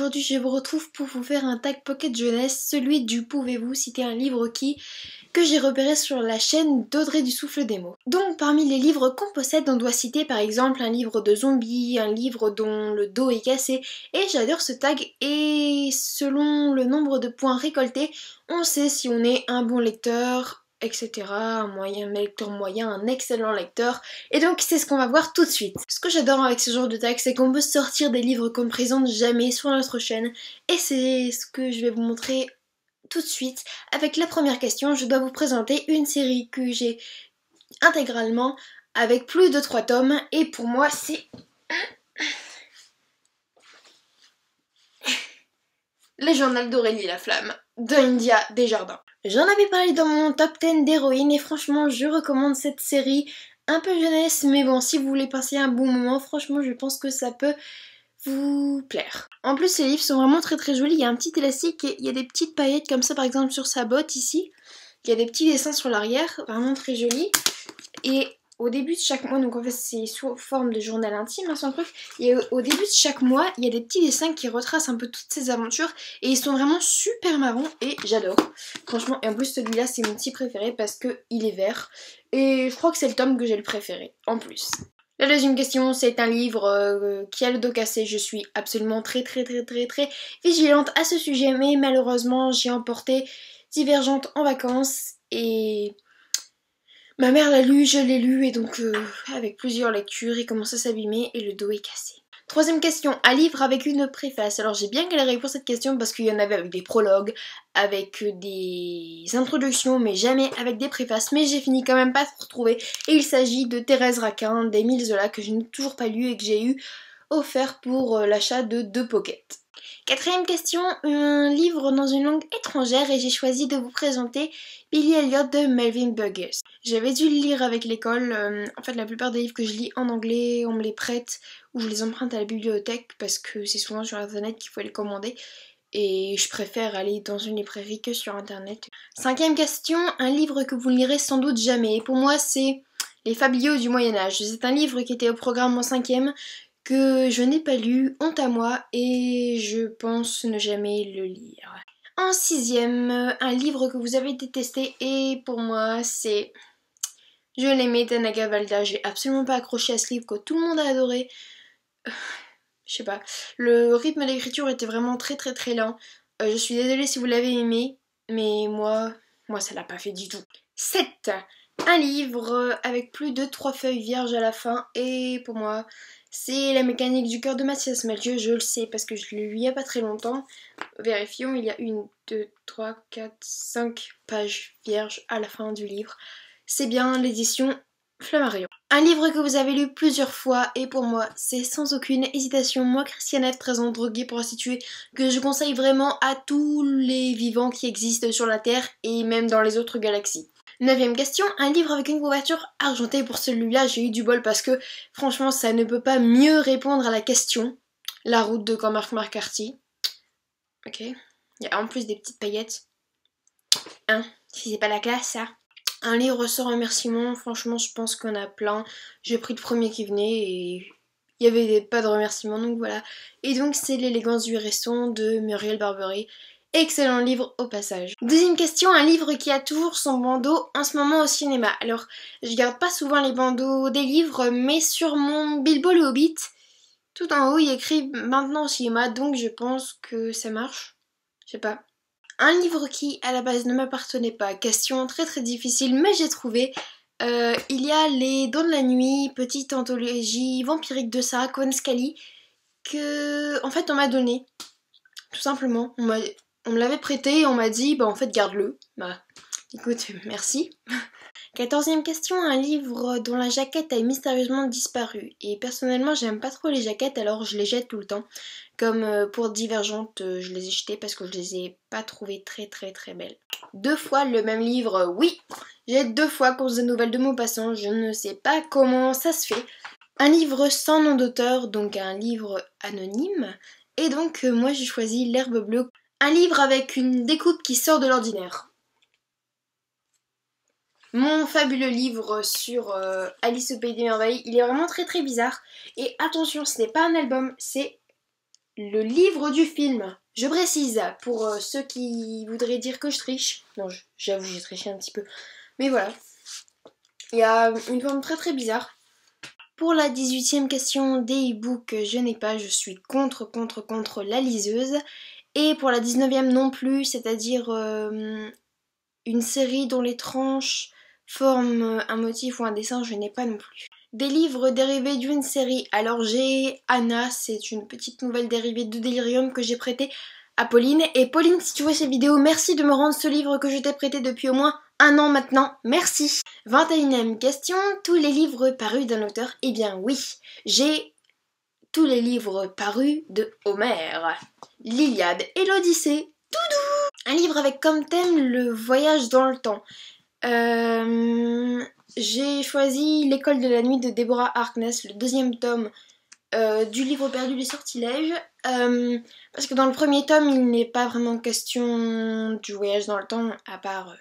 aujourd'hui je vous retrouve pour vous faire un tag pocket jeunesse, celui du pouvez-vous citer un livre que j'ai repéré sur la chaîne d'Audrey du Souffle des mots. Donc parmi les livres qu'on possède, on doit citer par exemple un livre de zombies, un livre dont le dos est cassé, et j'adore ce tag, et selon le nombre de points récoltés, on sait si on est un bon lecteur, etc. Un lecteur moyen, un excellent lecteur, et donc c'est ce qu'on va voir tout de suite. Ce que j'adore avec ce genre de tag, c'est qu'on peut sortir des livres qu'on ne présente jamais sur notre chaîne, et c'est ce que je vais vous montrer tout de suite. Avec la première question, je dois vous présenter une série que j'ai intégralement avec plus de 3 tomes, et pour moi c'est Les Journaux d'Aurélie Laflamme de India Desjardins. J'en avais parlé dans mon top 10 d'héroïnes et franchement je recommande cette série, un peu jeunesse, mais bon, si vous voulez passer un bon moment, franchement je pense que ça peut vous plaire. En plus les livres sont vraiment très très jolis, il y a un petit élastique et il y a des petites paillettes comme ça par exemple sur sa botte ici. Il y a des petits dessins sur l'arrière, vraiment très jolis. Et au début de chaque mois, donc en fait c'est sous forme de journal intime, hein, son truc, et au début de chaque mois, il y a des petits dessins qui retracent un peu toutes ces aventures, et ils sont vraiment super marrons, et j'adore. Franchement, et en plus celui-là c'est mon petit préféré parce qu'il est vert, et je crois que c'est le tome que j'ai le préféré, en plus. La deuxième question, c'est un livre qui a le dos cassé. Je suis absolument très vigilante à ce sujet, mais malheureusement j'ai emporté Divergente en vacances et ma mère l'a lu, je l'ai lu et donc avec plusieurs lectures il commence à s'abîmer et le dos est cassé. Troisième question, un livre avec une préface. Alors j'ai bien galéré pour cette question parce qu'il y en avait avec des prologues, avec des introductions, mais jamais avec des préfaces. Mais j'ai fini quand même par retrouver. Et il s'agit de Thérèse Raquin d'Émile Zola que je n'ai toujours pas lu et que j'ai eu offert pour l'achat de 2 pockets. Quatrième question, un livre dans une langue étrangère et j'ai choisi de vous présenter Billy Elliot de Melvin Burgess. J'avais dû le lire avec l'école, en fait la plupart des livres que je lis en anglais, on me les prête ou je les emprunte à la bibliothèque parce que c'est souvent sur internet qu'il faut les commander et je préfère aller dans une librairie que sur internet. Cinquième question, un livre que vous ne lirez sans doute jamais et pour moi c'est Les Fabliaux du Moyen-Âge. C'est un livre qui était au programme en 5e que je n'ai pas lu, honte à moi, et je pense ne jamais le lire. En 6e, un livre que vous avez détesté, et pour moi c'est Je l'aimais d'Anaga Valda. J'ai absolument pas accroché à ce livre que tout le monde a adoré. Je sais pas, le rythme d'écriture était vraiment très lent. Je suis désolée si vous l'avez aimé, mais moi ça l'a pas fait du tout. 7. Un livre avec plus de 3 feuilles vierges à la fin, et pour moi c'est La mécanique du cœur de Mathias Malzieu, je le sais parce que je l'ai lu il y a pas très longtemps. Vérifions, il y a 1, 2, 3, 4, 5 pages vierges à la fin du livre. C'est bien l'édition Flammarion. Un livre que vous avez lu plusieurs fois et pour moi c'est sans aucune hésitation Moi Christiane F. très droguée pour instituer que je conseille vraiment à tous les vivants qui existent sur la Terre et même dans les autres galaxies. 9e question, un livre avec une couverture argentée. Pour celui-là j'ai eu du bol parce que franchement ça ne peut pas mieux répondre à la question. La route de Cormac McCarthy. Ok, il y a en plus des petites paillettes. Si c'est pas la classe ça. Un livre sans remerciements, franchement je pense qu'on a plein. J'ai pris le premier qui venait et il y avait pas de remerciements donc voilà. Et donc c'est L'élégance du hérisson de Muriel Barbery. Excellent livre au passage. Deuxième question, un livre qui a toujours son bandeau en ce moment au cinéma. Alors je garde pas souvent les bandeaux des livres mais sur mon Bilbo le Hobbit, tout en haut il écrit maintenant au cinéma donc je pense que ça marche. Je sais pas. Un livre qui à la base ne m'appartenait pas, question très difficile mais j'ai trouvé. Il y a Les Dents de la Nuit, petite anthologie vampirique de Sarah Cohen Scully que en fait on m'a donné, tout simplement. On me l'avait prêté et on m'a dit bah en fait garde-le. Bah écoute, merci. 14e question, un livre dont la jaquette a mystérieusement disparu. Et personnellement j'aime pas trop les jaquettes alors je les jette tout le temps. Comme pour Divergente, je les ai jetées parce que je les ai pas trouvées très belles. 2 fois le même livre, oui. J'ai 2 fois Courses de nouvelles de Maupassant, je ne sais pas comment ça se fait. Un livre sans nom d'auteur, donc un livre anonyme. Et donc moi j'ai choisi L'herbe bleue. Un livre avec une découpe qui sort de l'ordinaire. Mon fabuleux livre sur Alice au Pays des Merveilles, il est vraiment très bizarre. Et attention, ce n'est pas un album, c'est le livre du film. Je précise, pour ceux qui voudraient dire que je triche. Non, j'avoue, j'ai triché un petit peu. Mais voilà. Il y a une forme très très bizarre. Pour la 18e question des e-books, je n'ai pas, je suis contre la liseuse. Et pour la 19e non plus, c'est-à-dire une série dont les tranches forment un motif ou un dessin, je n'ai pas non plus. Des livres dérivés d'une série. Alors j'ai Anna, c'est une petite nouvelle dérivée de Delirium que j'ai prêtée à Pauline. Et Pauline, si tu vois cette vidéo, merci de me rendre ce livre que je t'ai prêté depuis au moins 1 an maintenant. Merci. 21e question, tous les livres parus d'un auteur? Eh bien oui, j'ai tous les livres parus de Homère. L'Iliade et l'Odyssée. Toudou! Un livre avec comme thème le voyage dans le temps. J'ai choisi L'école de la nuit de Deborah Harkness, le 2e tome du livre perdu des sortilèges. Parce que dans le 1er tome, il n'est pas vraiment question du voyage dans le temps, à part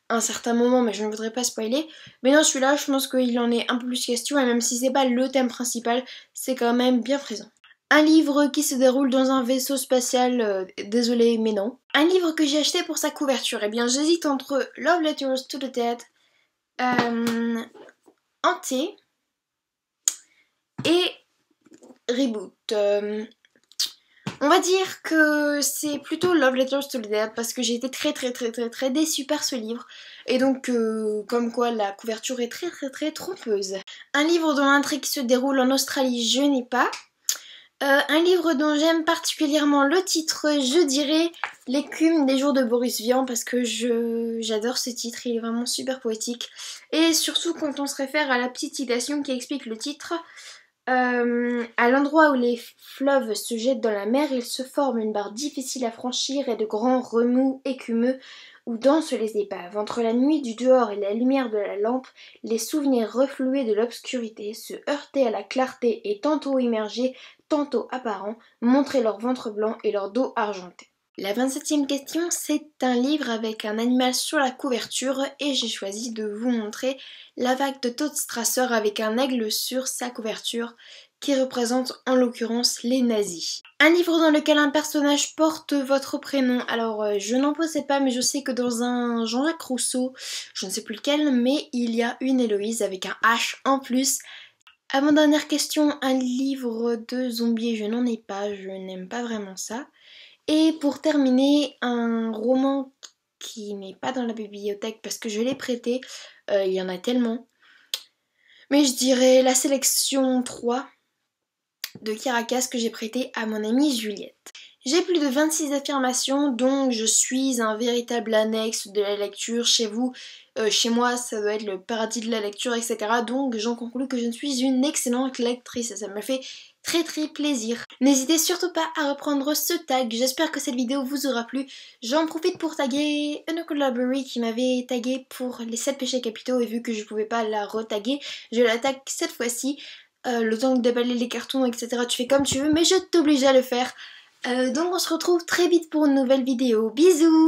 un certain moment, mais je ne voudrais pas spoiler. Mais dans celui-là, je pense qu'il en est un peu plus question, et même si c'est pas le thème principal, c'est quand même bien présent. Un livre qui se déroule dans un vaisseau spatial, désolé mais non. Un livre que j'ai acheté pour sa couverture, eh bien j'hésite entre Love Letters to the Dead, Hanté et Reboot. On va dire que c'est plutôt Love Letters to the Dead parce que j'ai été très déçue par ce livre. Et donc, comme quoi la couverture est très trompeuse. Un livre dont l'intrigue se déroule en Australie, je n'ai pas. Un livre dont j'aime particulièrement le titre, je dirais L'écume des jours de Boris Vian parce que j'adore ce titre, il est vraiment super poétique. Et surtout quand on se réfère à la petite citation qui explique le titre. À l'endroit où les fleuves se jettent dans la mer, il se forme une barre difficile à franchir et de grands remous écumeux où dansent les épaves. Entre la nuit du dehors et la lumière de la lampe, les souvenirs reflués de l'obscurité se heurtaient à la clarté et tantôt immergés, tantôt apparents, montraient leur ventre blanc et leur dos argenté. La 27e question, c'est un livre avec un animal sur la couverture et j'ai choisi de vous montrer La vague de Todd Strasser avec un aigle sur sa couverture qui représente en l'occurrence les nazis. Un livre dans lequel un personnage porte votre prénom. Alors je n'en possède pas mais je sais que dans un Jean-Jacques Rousseau, je ne sais plus lequel, mais il y a une Héloïse avec un H en plus. Avant-dernière question, un livre de zombies, je n'en ai pas, je n'aime pas vraiment ça. Et pour terminer, un roman qui n'est pas dans la bibliothèque parce que je l'ai prêté, il y en a tellement. Mais je dirais la sélection 3 de Caracas que j'ai prêté à mon amie Juliette. J'ai plus de 26 affirmations, donc je suis un véritable annexe de la lecture chez vous. Chez moi, ça doit être le paradis de la lecture, etc. Donc j'en conclus que je suis une excellente lectrice et ça me fait très plaisir. N'hésitez surtout pas à reprendre ce tag, j'espère que cette vidéo vous aura plu. J'en profite pour taguer Uncle Library qui m'avait tagué pour les 7 péchés capitaux et vu que je pouvais pas la retaguer, je la tag cette fois-ci. Le temps de déballer les cartons, etc. Tu fais comme tu veux, mais je t'oblige à le faire. Donc on se retrouve très vite pour une nouvelle vidéo. Bisous!